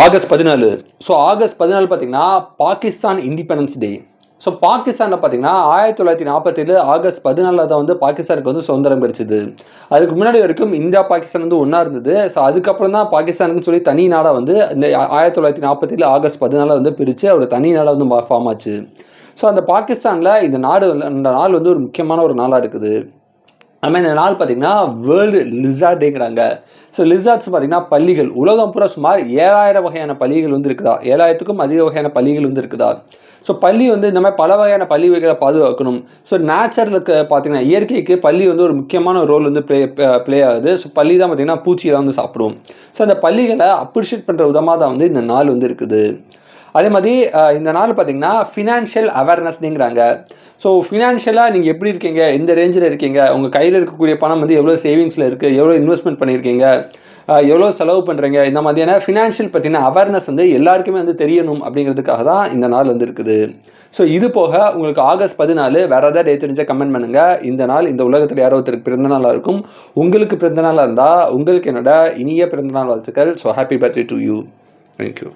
August 14. So August 14 பார்த்தீங்கன்னா Pakistan independence day. So பாகிஸ்தானில் பார்த்தீங்கன்னா 1947 ஆகஸ்ட் 14 தான் வந்து பாகிஸ்தானுக்கு வந்து சுதந்திரம் கிடைச்சிது. அதுக்கு முன்னாடி வரைக்கும் இந்தியா பாகிஸ்தான் வந்து ஒன்றா இருந்தது. ஸோ அதுக்கப்புறம் தான் பாகிஸ்தானுக்குன்னு சொல்லி தனி நாடாக வந்து இந்த 1947 ஆகஸ்ட் 14 வந்து பிரித்து ஒரு தனி நாடாக வந்து ஃபார்ம் ஆச்சு. ஸோ அந்த பாகிஸ்தானில் இந்த நாள் வந்து ஒரு முக்கியமான ஒரு நாளாக இருக்குது. அதுமாதிரி இந்த நாள் பார்த்தீங்கன்னா வேர்ல்டு லிசார்ட் டேங்கிறாங்க. ஸோ லிசார்ட்ஸ் பார்த்தீங்கன்னா பல்லிகள். உலகம் பூரா சுமார் 7000 வகையான பல்லிகள் வந்து இருக்குதா, 7000த்துக்கும் அதிக வகையான பல்லிகள் வந்து இருக்குதா. ஸோ பல்லி வந்து இந்த மாதிரி பல வகையான பல்லி வகைகளை பாதுகாக்கணும். ஸோ நேச்சருக்கு பார்த்தீங்கன்னா இயற்கைக்கு பல்லி வந்து ஒரு முக்கியமான ரோல் வந்து ப்ளே ஆகுது. ஸோ பல்லி தான் பார்த்தீங்கன்னா பூச்சியை வந்து சாப்பிடும். ஸோ அந்த பல்லிகளை அப்ரிஷியேட் பண்ணுற விதமாக தான் வந்து இந்த நாள் வந்து இருக்குது. அதே மாதிரி இந்த நாள் பார்த்தீங்கன்னா ஃபினான்ஷியல் அவேர்னஸ்ங்கிறாங்க. ஸோ ஃபினான்ஷியலாக நீங்கள் எப்படி இருக்கீங்க, எந்த ரேஞ்சில் இருக்கீங்க, உங்கள் கையில் இருக்கக்கூடிய பணம் வந்து எவ்வளோ சேவிங்ஸில் இருக்குது, எவ்வளோ இன்வெஸ்ட்மெண்ட் பண்ணியிருக்கீங்க, எவ்வளோ செலவு பண்ணுறீங்க, இந்த மாதிரியான ஃபினான்ஷியல் பற்றின அவேர்னஸ் வந்து எல்லாருக்குமே வந்து தெரியணும் அப்படிங்கிறதுக்காக தான் இந்த நாள் வந்து இருக்குது. ஸோ இது போக உங்களுக்கு ஆகஸ்ட் 14 வேறு ஏதாவது டே தெரிஞ்சால் கமெண்ட் பண்ணுங்கள். இந்த நாள் இந்த உலகத்தில் யாரோ ஒருத்தருக்கு பிறந்தநாளாக இருக்கும். உங்களுக்கு பிறந்தநாளாக இருந்தால் உங்களுக்கு என்னோட இனிய பிறந்தநாள் வாழ்த்துக்கள். So happy birthday to you. Thank you.